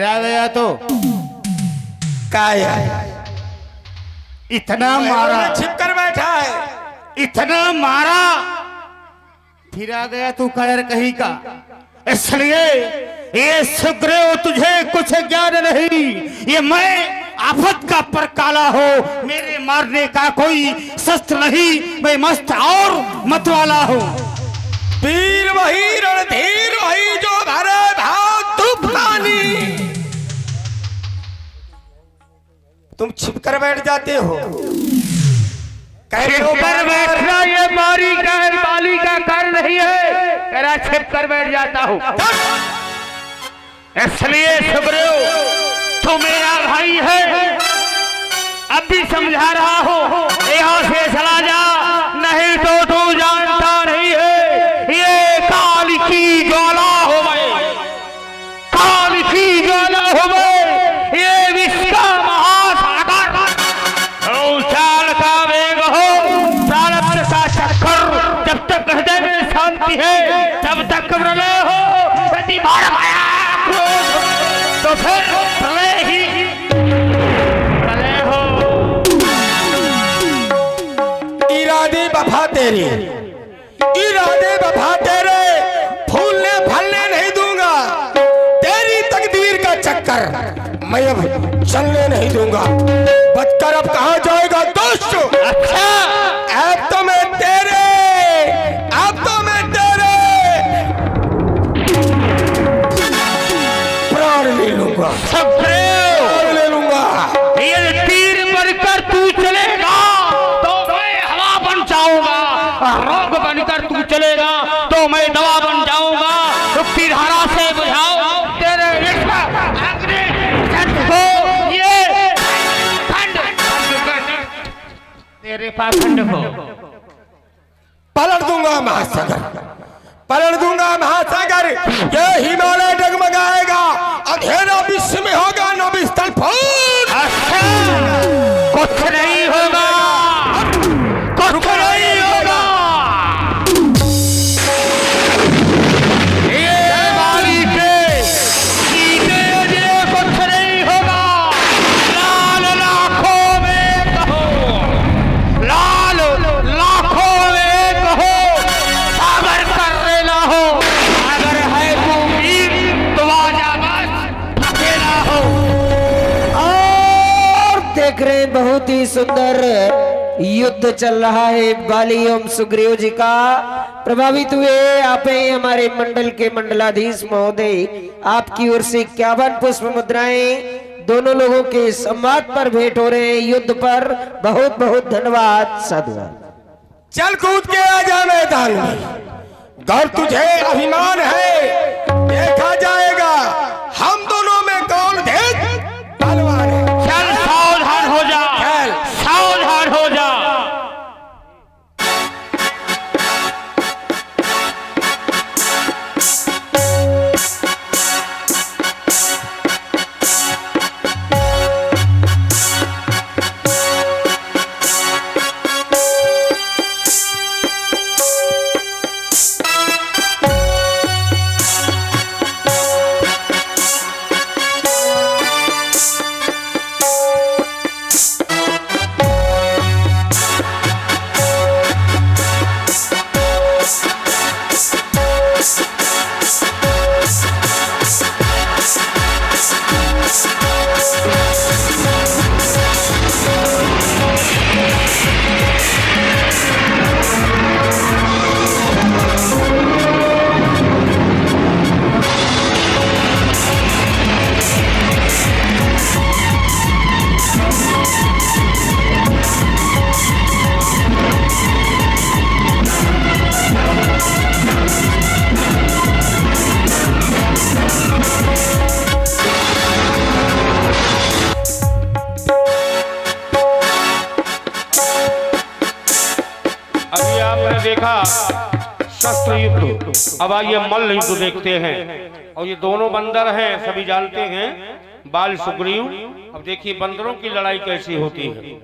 आ गया तो क्या इतना मारा, छिप कर बैठा है, इतना मारा, फिर आ गया तू कायर कहीं का। इसलिए ये सुग्रीव तुझे कुछ ज्ञान नहीं, ये मैं आफत का परकाला हो, मेरे मारने का कोई शस्त्र नहीं, मैं मस्त और मत वाला हूँ। वीर वही रणधीर वही जो भरे भाव तूफानी। तुम छिपकर बैठ जाते हो। छिपकर बैठना ये मारी कहर बाली का कर नहीं है, तेरा छिपकर बैठ जाता हूँ। इसलिए सुग्रीव तू मेरा भाई है, अब भी समझा रहा हो, यहाँ से चला जा, नहीं तो तू जानता नहीं है ये काल की ज्वाला हो गए, काल की ज्वाला हो गए, ये विश्व का महासागर, चाल का वेग हो, प्रारब्ध का चक्कर, जब तक हृदय में शांति है तब तक प्रलय हो, यदि बार आया तो फिर प्रलय ही प्रलय हो। इरादे वफा तेरे, इरादे वफा तेरे फूलने फलने नहीं दूंगा, तेरी तकदीर का चक्कर मैं अब चलने नहीं दूंगा। बचकर अब कहाँ जाएगा दोस्त? अच्छा अब तो मैं तेरे, अब तो मैं तेरे प्राण ले लूंगा, प्राण ले लूंगा। ये तीर बनकर तू चलेगा तो मैं हवा बन जाऊंगा, रोग बनकर तू चलेगा तो मैं दवा बन जाऊंगा। तो तीर हरा से बुझाओ तेरे अग्नि खंड को, ये खंड तेरे पाखंड को पलट दूंगा महासागर, पलट दूंगा महासागर। ये हिमालय डगमगाएगा, अंधेरा विश्व में होगा नभ स्थल फूट। अच्छा कुछ नहीं होगा, कुछ नहीं होगा, ये बाली के सीधे अजय कुछ नहीं होगा। लाल लाखों में कहो, लाल लाखों में कहो, सागर कर लेना हो, अगर है तू वीर तो आजा बस अकेला हो। और देख रहे हैं बहुत ही सुंदर युद्ध चल रहा है बाली एवं सुग्रीव जी का। प्रभावित हुए आप हैं हमारे मंडल के मंडलाधीश महोदय, आपकी ओर से 51 पुष्प मुद्राएं दोनों लोगों के संवाद पर भेंट हो रहे हैं। युद्ध पर बहुत बहुत धन्यवाद, साधुवाद। चल कूद के आ जा मैदान में, गौर तुझे अभिमान है, देखा जाएगा हम दोनों में कौन देख बलवान है। चल सावधान हो जा, चल। सावधान हो जा। अभी आपने देखा शस्त्र युद्ध, अब आइए मल्ल युद्ध देखते हैं। और ये दोनों बंदर हैं, सभी जानते हैं, बाल सुग्रीव। अब देखिए बंदरों की लड़ाई कैसी होती है।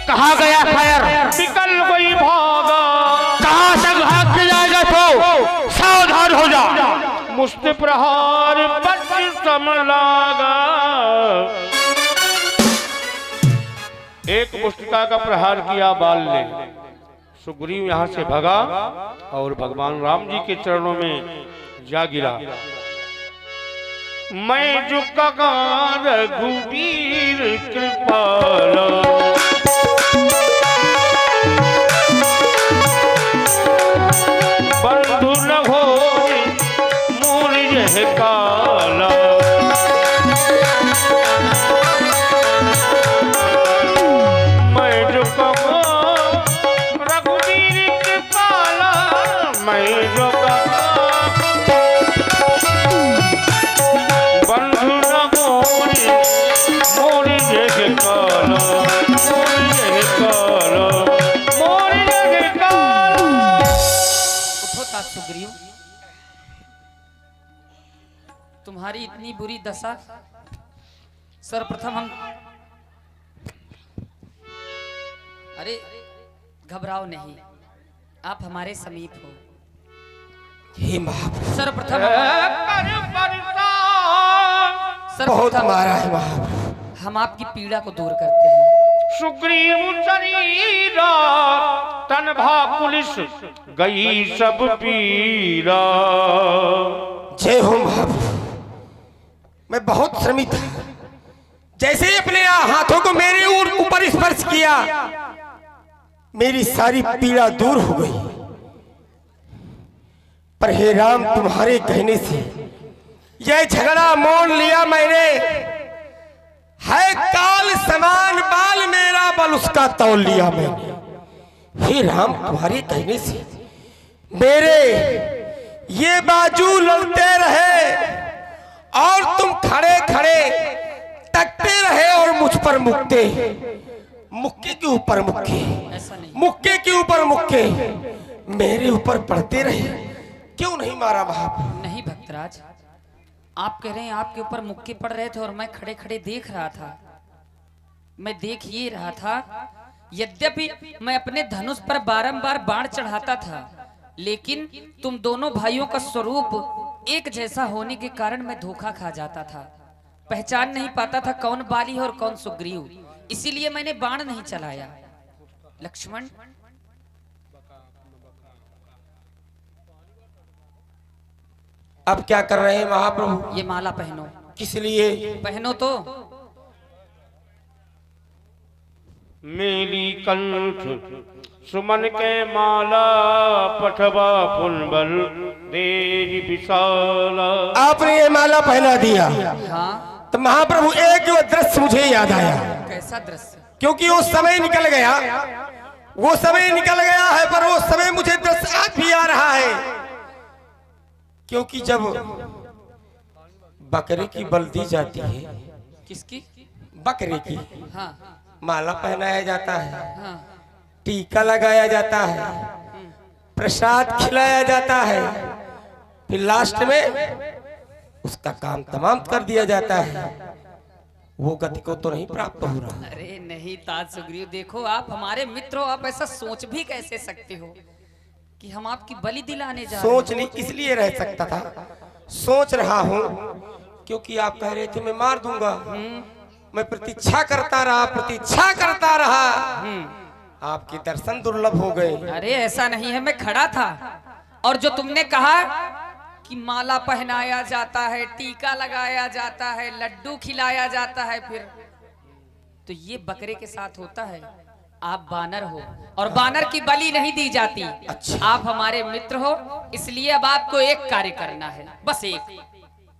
कहा गया खैर निकल गई भागा, कहां तक भाग के जाएगा तो सावधान हो जा। मुझसे प्रहार लागा, एक मुष्टिका का प्रहार किया बाल ने। सुग्रीव यहां से भगा और भगवान राम जी के चरणों में जा गिरा। मैं झुका रघुवीर कृपाला, बंधु न हो मूल यह काला, मैं झुका रघुवीर कृपाला, मैं झुका सुग्रीव, तुम्हारी इतनी बुरी दशा। सर्वप्रथम हम अरे घबराओ नहीं, आप हमारे समीप हो। हे महाप्रभु, सर्वप्रथम बहुत मारा है महाप्रभु, हम आपकी पीड़ा को दूर करते हैं। सुग्रीव शरीरा तन भा पुलिस गई सब पीरा। जय हो महाप्रभु, मैं बहुत श्रमित था। जैसे ही अपने हाथों को मेरे ऊपर स्पर्श किया, मेरी सारी पीड़ा दूर हो गई। पर हे राम, तुम्हारे कहने से यह झगड़ा मोल लिया मैंने। है काल समान बाल, मेरा बल उसका तौल लिया मैंने। हे राम, तुम्हारे कहने से मेरे ये बाजू लड़ते रहे और तुम खड़े खड़े तकते रहे और मुझ पर मुक्के के ऊपर मुक्के, मुक्के के ऊपर मुक्के मेरे ऊपर पड़ते रहे। क्यों नहीं मारा महाप्रभु? नहीं भक्तराज, आप कह रहे हैं आपके ऊपर मुक्के पड़ रहे थे और मैं खड़े खड़े देख रहा था। मैं देख ये रहा था, यद्यपि मैं अपने धनुष पर बारंबार बाण चढ़ाता था, लेकिन तुम दोनों भाइयों का स्वरूप एक जैसा होने के कारण मैं धोखा खा जाता था। पहचान नहीं पाता था कौन बाली और कौन सुग्रीव, इसीलिए मैंने बाण नहीं चलाया। लक्ष्मण, अब क्या कर रहे हैं महाप्रभु? ये माला पहनो। किस लिए? पहनो तो। मेली कंठ सुमन के माला, पठवा पुनबल देरी विशाला। आपने ये माला पहना दिया। हाँ, तो महाप्रभु एक दृश्य मुझे याद आया। कैसा दृश्य? क्योंकि वो समय निकल गया, वो समय निकल गया है, पर वो समय मुझे दृश्य आज भी आ रहा है। क्योंकि जब बकरे की बलि दी जाती है, किसकी? बकरे की हाँ माला पहनाया जाता है, हाँ टीका लगाया जाता है, प्रसाद खिलाया जाता है, फिर लास्ट में उसका काम तमाम कर दिया जाता है। वो गति को तो नहीं प्राप्त हो रहा। अरे नहीं ताज सुग्रीव, देखो आप हमारे मित्र हो, आप ऐसा सोच भी कैसे सकते हो कि हम आपकी बलि दिलाने जा रहे हैं? सोच नहीं इसलिए रह सकता था, सोच रहा हूँ क्योंकि आप कह रहे थे मैं मार दूंगा। मैं प्रतीक्षा करता रहा आपके दर्शन दुर्लभ हो गए। अरे ऐसा नहीं है, मैं खड़ा था और जो तुमने कहा कि माला पहनाया जाता है, टीका लगाया जाता है, लड्डू खिलाया जाता है, फिर तो ये बकरे के साथ होता है। आप बानर हो और बानर की बलि नहीं दी जाती। अच्छा। आप हमारे मित्र हो, इसलिए अब आपको एक कार्य करना है, बस एक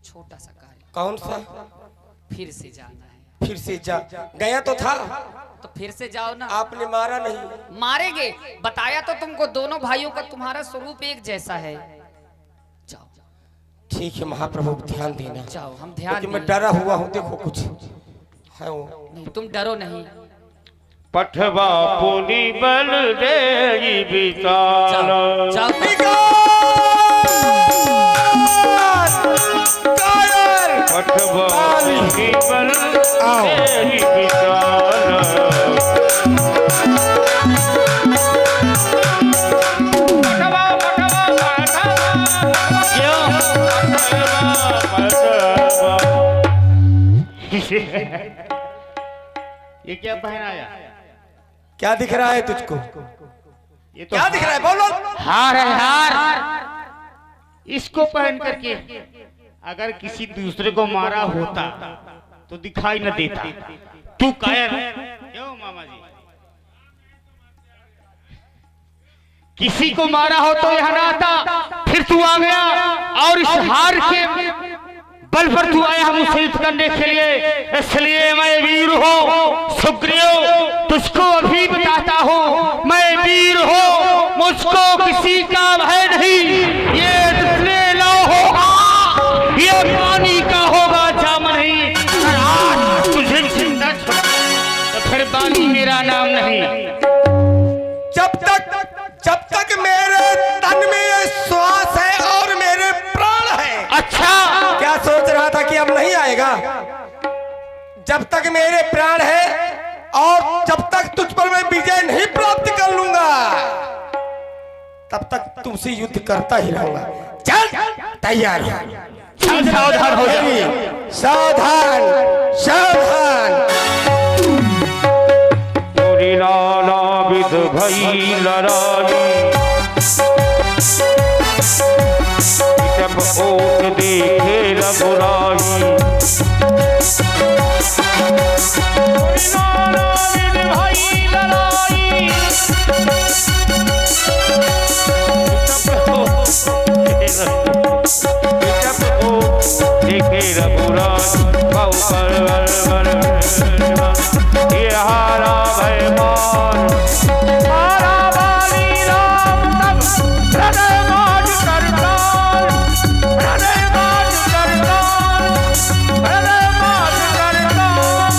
छोटा सा कार्य। कौन सा? फिर से जाना है। फिर से जा गया तो था, तो फिर से जाओ ना। आपने मारा नहीं। मारेंगे, बताया तो तुमको, दोनों भाइयों का तुम्हारा स्वरूप एक जैसा है। जाओ। ठीक है महाप्रभु, ध्यान देना। जाओ, हम ध्यान क्योंकि मैं देंगे। डरा हुआ हूँ, देखो कुछ है वो। नहीं, तुम डरो नहीं। पठवा पुनि बल दे विशाल, जाओ, जाओ। पठवा पुनि बल दे विशाल। ये क्या पहनाया? क्या दिख रहा है तुझको? ये तो क्या दिख रहा है? बोलो। हार है, हार। इसको पहन करके अगर किसी दूसरे को मारा होता तो दिखाई न देता। तू कायर है क्यों मामा जी? किसी को मारा हो तो यहाँ ना आता, फिर तू आ गया और इस हार के बल पर तू आया मुझसे युद्ध करने के लिए। इसलिए मैं वीर हूँ सुग्रीव, तुझको अभी बताता हूँ मैं वीर हूँ, मुझको किसी का भय नहीं। ये तुझने लो होगा, ये पानी का होगा जाम नहीं। अगर आज तुझे जिंदा छोड़ तो फिर बानी मेरा नाम नहीं। जब तक मेरे तन में ये श्वास है और मेरे प्राण है। अच्छा, क्या सोच रहा था कि अब नहीं आएगा? जब तक मेरे प्राण है और जब तक तुझ पर मैं विजय नहीं प्राप्त कर लूंगा, तब तक तुमसे युद्ध करता ही रहूंगा। चल तैयार, सावधान हो जा। सावधान सावधान। लाला विध भई लड़ाई, जब ओट देखे रघुराई। लाला विध भई लड़ाई, जब ओट देखे रघुराई। बहु ये हारा भय मान, हारा बाली राम तब हृदय माज करताल, हृदय माज करताल, हृदय माज करताल।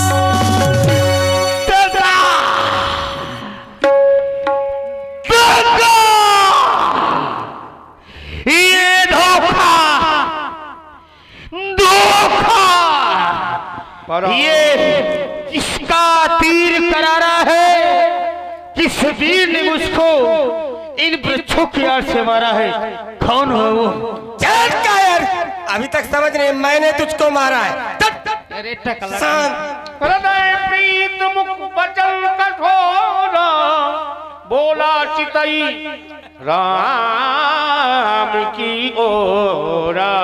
तेरा ये धोखा ये किसका तीर करारा है? किस वीर ने मुझको इन वृक्षों की आड़ से मारा है? कौन है वो? चल कायर, अभी तक समझ नहीं, मैंने तुझको मारा है। अरे टकला, शांत। हृदय प्रीत मुख बचल कठोरा, बोला चितई राम की ओरा।